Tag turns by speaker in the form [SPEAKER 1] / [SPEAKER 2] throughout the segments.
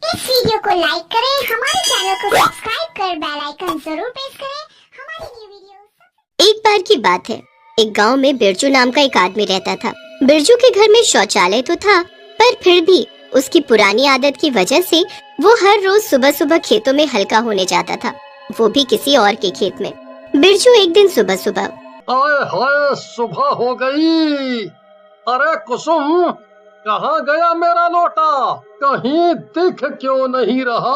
[SPEAKER 1] इस वीडियो को लाइक करें, हमारे चैनल को सब्सक्राइब कर बेल आइकन जरूर प्रेस करें हमारी न्यू वीडियो।
[SPEAKER 2] एक बार की बात है, एक गांव में बिरजू नाम का एक आदमी रहता था। बिरजू के घर में शौचालय तो था, पर फिर भी उसकी पुरानी आदत की वजह से वो हर रोज सुबह सुबह खेतों में हल्का होने जाता था, वो भी किसी और के खेत में। बिरजू एक दिन सुबह सुबह
[SPEAKER 3] आए हाय, सुबह हो गई। अरे कुसुम, कहाँ गया मेरा लोटा? कहीं दिख क्यों नहीं रहा?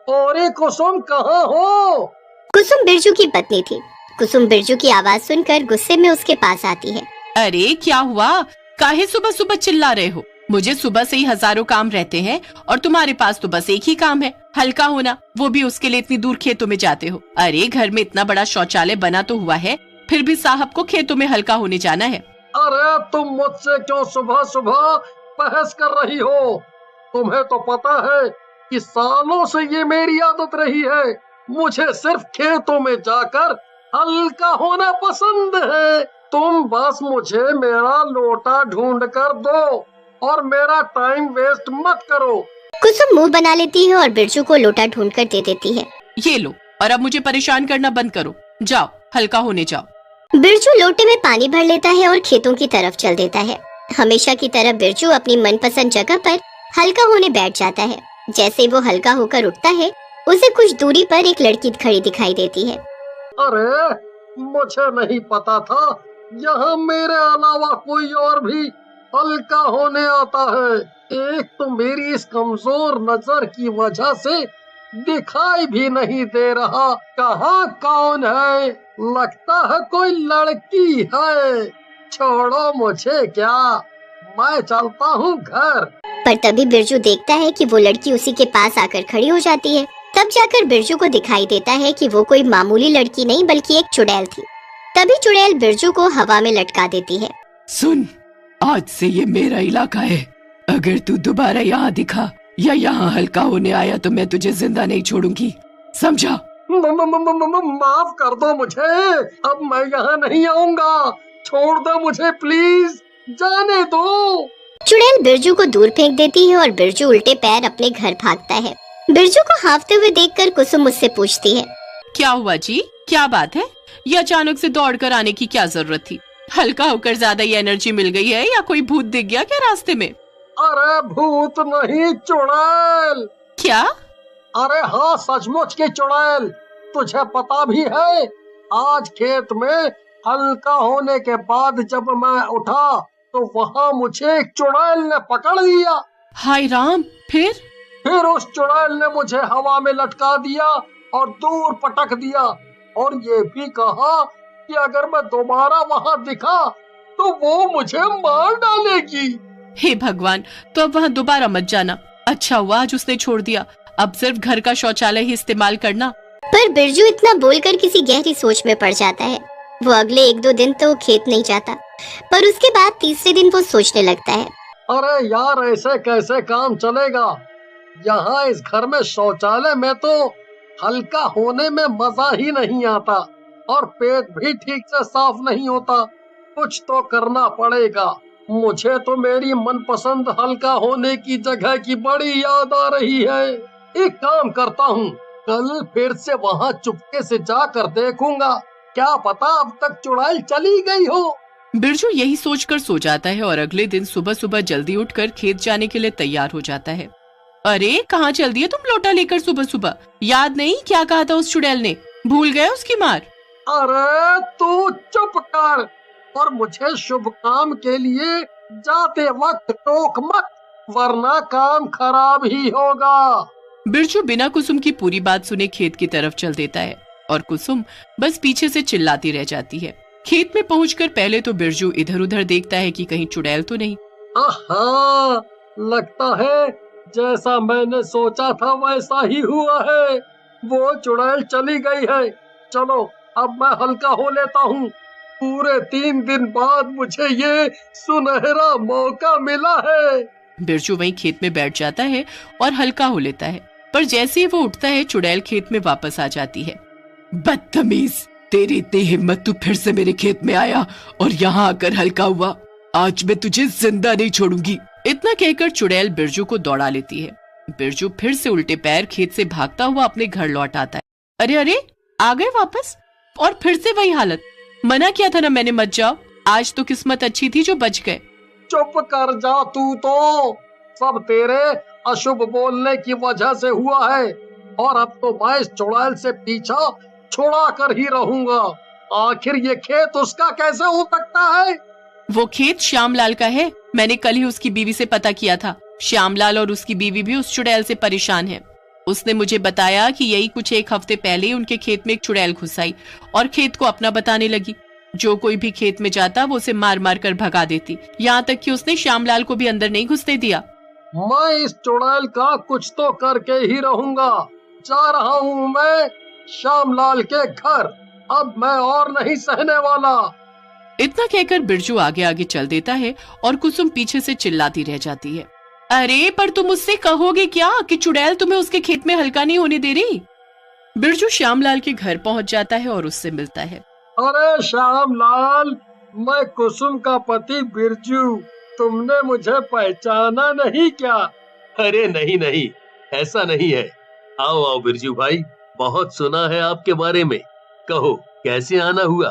[SPEAKER 3] और ये कुसुम कहाँ हो?
[SPEAKER 2] कुसुम बिरजू की पत्नी थी। कुसुम बिरजू की आवाज सुनकर गुस्से में उसके पास आती है।
[SPEAKER 4] अरे क्या हुआ? काहे सुबह सुबह चिल्ला रहे हो? मुझे सुबह से ही हजारों काम रहते हैं और तुम्हारे पास तो बस एक ही काम है, हल्का होना, वो भी उसके लिए इतनी दूर खेतों में जाते हो। अरे घर में इतना बड़ा शौचालय बना तो हुआ है, फिर भी साहब को खेतों में हल्का होने जाना है।
[SPEAKER 3] अरे तुम मुझसे क्यों सुबह सुबह बहस कर रही हो? तुम्हें तो पता है कि सालों से ये मेरी आदत रही है। मुझे सिर्फ खेतों में जाकर हल्का होना पसंद है। तुम बस मुझे मेरा लोटा ढूंढ कर दो और मेरा टाइम वेस्ट मत करो।
[SPEAKER 2] कुसुम मुंह बना लेती है और बिरजू को लोटा ढूंढ कर दे देती है।
[SPEAKER 4] ये लो, और अब मुझे परेशान करना बंद करो, जाओ हल्का होने जाओ।
[SPEAKER 2] बिरजू लोटे में पानी भर लेता है और खेतों की तरफ चल देता है। हमेशा की तरह बिरजू अपनी मनपसंद जगह पर हल्का होने बैठ जाता है। जैसे वो हल्का होकर उठता है, उसे कुछ दूरी पर एक लड़की खड़ी दिखाई देती है।
[SPEAKER 3] अरे मुझे नहीं पता था यहाँ मेरे अलावा कोई और भी हल्का होने आता है। एक तो मेरी इस कमजोर नजर की वजह से दिखाई भी नहीं दे रहा कहाँ कौन है। लगता है कोई लड़की है। छोड़ो मुझे, क्या मैं चलता हूँ घर।
[SPEAKER 2] पर तभी बिरजू देखता है कि वो लड़की उसी के पास आकर खड़ी हो जाती है। तब जाकर बिरजू को दिखाई देता है कि वो कोई मामूली लड़की नहीं बल्कि एक चुड़ैल थी। तभी चुड़ैल बिरजू को हवा में लटका देती है।
[SPEAKER 4] सुन, आज से ये मेरा इलाका है। अगर तू दोबारा यहाँ दिखा या यहाँ हल्का होने आया तो मैं तुझे जिंदा नहीं छोड़ूंगी, समझा?
[SPEAKER 3] माफ कर दो मुझे, अब मैं यहाँ नहीं आऊंगा। छोड़ दो मुझे प्लीज, जाने दो।
[SPEAKER 2] चुड़ैल बिरजू को दूर फेंक देती है और बिरजू उल्टे पैर अपने घर भागता है। बिरजू को हांफते हुए देखकर कुसुम मुझसे पूछती है,
[SPEAKER 4] क्या हुआ जी, क्या बात है? ये अचानक से दौड़कर आने की क्या जरूरत थी? हल्का होकर ज्यादा ही एनर्जी मिल गई है या कोई भूत दिख गया क्या रास्ते में?
[SPEAKER 3] अरे भूत नहीं, चुड़ैल।
[SPEAKER 4] क्या?
[SPEAKER 3] अरे हाँ, सचमुच की चुड़ैल। तुझे पता भी है, आज खेत में हल्का होने के बाद जब मैं उठा तो वहाँ मुझे एक चुड़ैल ने पकड़ लिया।
[SPEAKER 4] हाय राम, फिर
[SPEAKER 3] उस चुड़ैल ने मुझे हवा में लटका दिया और दूर पटक दिया और ये भी कहा कि अगर मैं दोबारा वहाँ दिखा तो वो मुझे मार डालेगी।
[SPEAKER 4] हे भगवान, तो अब वहाँ दोबारा मत जाना। अच्छा हुआ आज उसने छोड़ दिया, अब सिर्फ घर का शौचालय ही इस्तेमाल करना।
[SPEAKER 2] पर बिरजू इतना बोलकर किसी गहरी सोच में पड़ जाता है। वो अगले 1-2 दिन तो खेत नहीं जाता, पर उसके बाद तीसरे दिन वो सोचने लगता है,
[SPEAKER 3] अरे यार, ऐसे कैसे काम चलेगा? यहाँ इस घर में शौचालय में तो हल्का होने में मजा ही नहीं आता और पेट भी ठीक से साफ नहीं होता। कुछ तो करना पड़ेगा। मुझे तो मेरी मनपसंद हल्का होने की जगह की बड़ी याद आ रही है। एक काम करता हूँ, कल फिर से वहाँ चुपके से जाकर देखूंगा, क्या पता अब तक चुड़ैल चली गई हो।
[SPEAKER 4] बिरजू यही सोचकर सो जाता है और अगले दिन सुबह सुबह जल्दी उठकर खेत जाने के लिए तैयार हो जाता है। अरे कहाँ चल दिए तुम लोटा लेकर सुबह सुबह? याद नहीं क्या कहा था उस चुड़ैल ने? भूल गए उसकी मार?
[SPEAKER 3] अरे तू चुप कर और मुझे शुभ काम के लिए जाते वक्त टोक मत, वरना काम खराब ही होगा।
[SPEAKER 4] बिरजू बिना कुसुम की पूरी बात सुने खेत की तरफ चल देता है और कुसुम बस पीछे से चिल्लाती रह जाती है। खेत में पहुंचकर पहले तो बिरजू इधर उधर देखता है कि कहीं चुड़ैल तो नहीं।
[SPEAKER 3] आहा, लगता है जैसा मैंने सोचा था वैसा ही हुआ है। वो चुड़ैल चली गई है। चलो अब मैं हल्का हो लेता हूँ। पूरे 3 दिन बाद मुझे ये सुनहरा मौका मिला है।
[SPEAKER 4] बिरजू वहीं खेत में बैठ जाता है और हल्का हो लेता है, पर जैसे ही वो उठता है चुड़ैल खेत में वापस आ जाती है। बदतमीज, तेरी इतनी हिम्मत, तू फिर से मेरे खेत में आया और यहाँ आकर हल्का हुआ। आज मैं तुझे जिंदा नहीं छोड़ूंगी। इतना कहकर चुड़ैल बिरजू को दौड़ा लेती है बिरजू फिर से उल्टे पैर खेत से भागता हुआ अपने घर लौट आता है। अरे अरे, आ गए वापस? और फिर से वही हालत। मना किया था ना मैंने मत जाओ। आज तो किस्मत अच्छी थी जो बच गए।
[SPEAKER 3] चुप कर जा तू, तो सब तेरे अशुभ बोलने की वजह से हुआ है। और अब तो मैं इस चुड़ैल से पीछा छुड़ा कर ही रहूंगा। आखिर ये खेत उसका कैसे हो सकता है?
[SPEAKER 4] वो खेत श्यामलाल का है। मैंने कल ही उसकी बीवी से पता किया था। श्यामलाल और उसकी बीवी भी उस चुड़ैल से परेशान है। उसने मुझे बताया कि यही कुछ एक हफ्ते पहले ही उनके खेत में एक चुड़ैल घुस आई और खेत को अपना बताने लगी। जो कोई भी खेत में जाता वो उसे मार मार कर भगा देती, यहाँ तक कि उसने श्यामलाल को भी अंदर नहीं घुसने दिया।
[SPEAKER 3] मैं इस चुड़ैल का कुछ तो करके ही रहूंगा। जा रहा हूँ मैं श्यामलाल के घर। अब मैं और नहीं सहने वाला।
[SPEAKER 4] इतना कहकर बिरजू आगे आगे चल देता है और कुसुम पीछे से चिल्लाती रह जाती है। अरे पर तुम उससे कहोगे क्या कि चुड़ैल तुम्हें उसके खेत में हल्का नहीं होने दे रही? बिरजू श्यामलाल के घर पहुंच जाता है और उससे मिलता है।
[SPEAKER 3] अरे श्यामलाल, मैं कुसुम का पति बिरजू। तुमने मुझे पहचाना नहीं क्या?
[SPEAKER 5] अरे नहीं नहीं, ऐसा नहीं है। आओ आओ बिरजू भाई, बहुत सुना है आपके बारे में। कहो कैसे आना हुआ?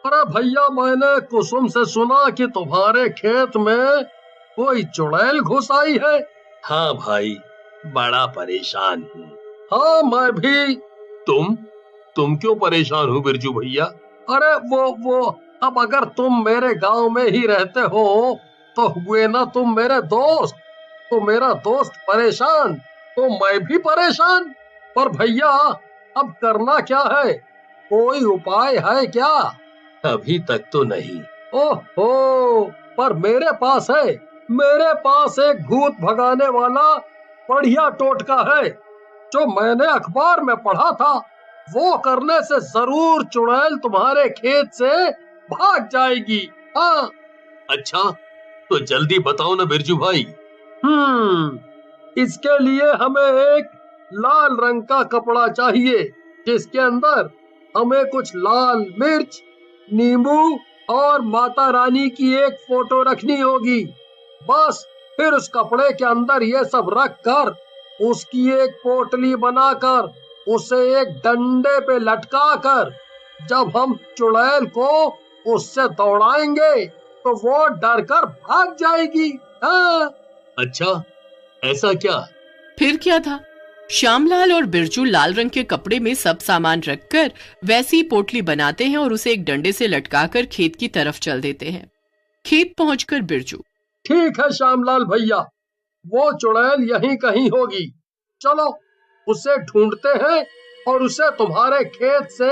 [SPEAKER 3] अरे भैया, मैंने कुसुम से सुना कि तुम्हारे खेत में कोई चुड़ैल घुस आई है।
[SPEAKER 5] हाँ भाई, बड़ा परेशान हूँ।
[SPEAKER 3] हाँ मैं भी।
[SPEAKER 5] तुम क्यों परेशान हो बिरजू भैया?
[SPEAKER 3] अरे वो अब अगर तुम मेरे गांव में ही रहते हो तो हुए ना तुम मेरे दोस्त। तो मेरा दोस्त परेशान तो मैं भी परेशान। पर भैया अब करना क्या है? कोई उपाय है क्या?
[SPEAKER 5] अभी तक तो नहीं।
[SPEAKER 3] ओहो, पर मेरे पास है। मेरे पास एक भूत भगाने वाला बढ़िया टोटका है जो मैंने अखबार में पढ़ा था। वो करने से जरूर चुड़ैल तुम्हारे खेत से भाग जाएगी। हाँ।
[SPEAKER 5] अच्छा, तो जल्दी बताओ ना बिरजू भाई।
[SPEAKER 3] इसके लिए हमें एक लाल रंग का कपड़ा चाहिए जिसके अंदर हमें कुछ लाल मिर्च, नींबू और माता रानी की एक फोटो रखनी होगी। बस फिर उस कपड़े के अंदर ये सब रख कर उसकी एक पोटली बनाकर उसे एक डंडे पे लटका कर जब हम चुड़ैल को उससे दौड़ाएंगे तो वो डर कर भाग जाएगी। हाँ।
[SPEAKER 5] अच्छा, ऐसा क्या?
[SPEAKER 4] फिर क्या था? श्यामलाल और बिरजू लाल रंग के कपड़े में सब सामान रखकर वैसी पोटली बनाते हैं और उसे एक डंडे से लटकाकर खेत की तरफ चल देते हैं। खेत पहुंचकर बिरजू,
[SPEAKER 3] ठीक है श्यामलाल भैया, वो चुड़ैल यहीं कहीं होगी। चलो उसे ढूंढते हैं और उसे तुम्हारे खेत से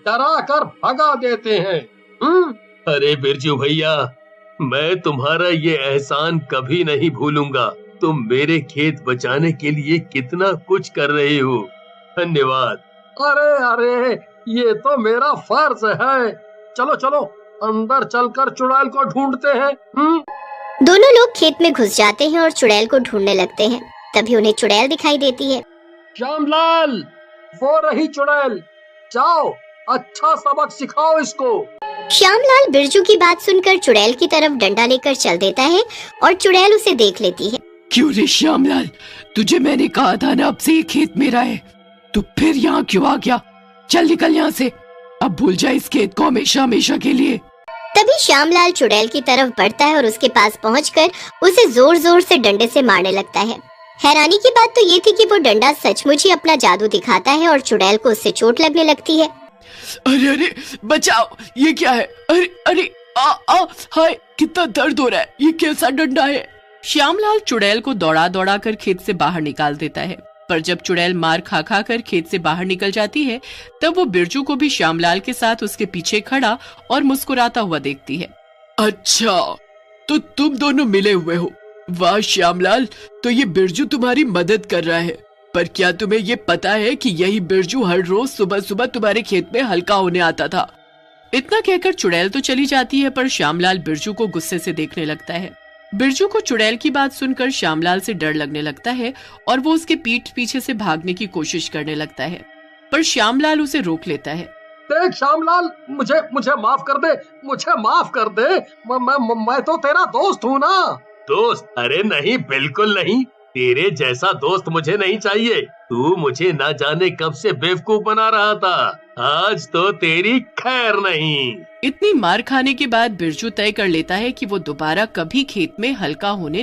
[SPEAKER 3] डरा कर भगा देते हैं।
[SPEAKER 5] अरे बिरजू भैया, मैं तुम्हारा ये एहसान कभी नहीं भूलूंगा। तुम मेरे खेत बचाने के लिए कितना कुछ कर रहे हो। धन्यवाद।
[SPEAKER 3] अरे ये तो मेरा फर्ज है। चलो चलो अंदर चलकर चुड़ैल को ढूंढते हैं।
[SPEAKER 2] दोनों लोग खेत में घुस जाते हैं और चुड़ैल को ढूंढने लगते हैं। तभी उन्हें चुड़ैल दिखाई देती है।
[SPEAKER 3] श्यामलाल, वो रही चुड़ैल। जाओ अच्छा सबक सिखाओ इसको।
[SPEAKER 2] श्यामलाल बिरजू की बात सुनकर चुड़ैल की तरफ डंडा लेकर चल देता है और चुड़ैल उसे देख लेती है।
[SPEAKER 4] क्यों रे श्यामलाल, तुझे मैंने कहा था ना अब से ये खेत मेरा है। तू फिर यहाँ क्यों आ गया? चल निकल यहाँ से। अब भूल जा इस खेत को हमेशा हमेशा के लिए।
[SPEAKER 2] तभी श्यामलाल चुड़ैल की तरफ बढ़ता है और उसके पास पहुंचकर उसे जोर जोर से डंडे से मारने लगता है। हैरानी की बात तो ये थी कि वो डंडा सचमुच ही अपना जादू दिखाता है और चुड़ैल को उससे चोट लगने लगती है।
[SPEAKER 4] अरे अरे बचाओ, ये क्या है? अरे अरे हाय, कितना दर्द हो रहा है। ये कैसा डंडा है? श्यामलाल चुड़ैल को दौड़ा दौड़ा कर खेत से बाहर निकाल देता है, पर जब चुड़ैल मार खा खा कर खेत से बाहर निकल जाती है तब वो बिरजू को भी श्यामलाल के साथ उसके पीछे खड़ा और मुस्कुराता हुआ देखती है। अच्छा, तो तुम दोनों मिले हुए हो। वाह श्यामलाल, तो ये बिरजू तुम्हारी मदद कर रहा है। पर क्या तुम्हें ये पता है कि यही बिरजू हर रोज सुबह सुबह तुम्हारे खेत में हल्का होने आता था? इतना कहकर चुड़ैल तो चली जाती है, पर श्यामलाल बिरजू को गुस्से से देखने लगता है। बिरजू को चुड़ैल की बात सुनकर श्यामलाल से डर लगने लगता है और वो उसके पीठ पीछे से भागने की कोशिश करने लगता है, पर श्यामलाल उसे रोक लेता है।
[SPEAKER 3] देख श्यामलाल, मुझे माफ कर दे। मुझे माफ कर दे। मैं तो तेरा दोस्त हूँ ना।
[SPEAKER 5] दोस्त? अरे नहीं, बिल्कुल नहीं। तेरे जैसा दोस्त मुझे नहीं चाहिए। तू मुझे ना जाने कब से बेवकूफ बना रहा था। आज तो तेरी खैर नहीं।
[SPEAKER 4] इतनी मार खाने के बाद बिरजू तय कर लेता है कि वो दोबारा कभी खेत में हल्का होने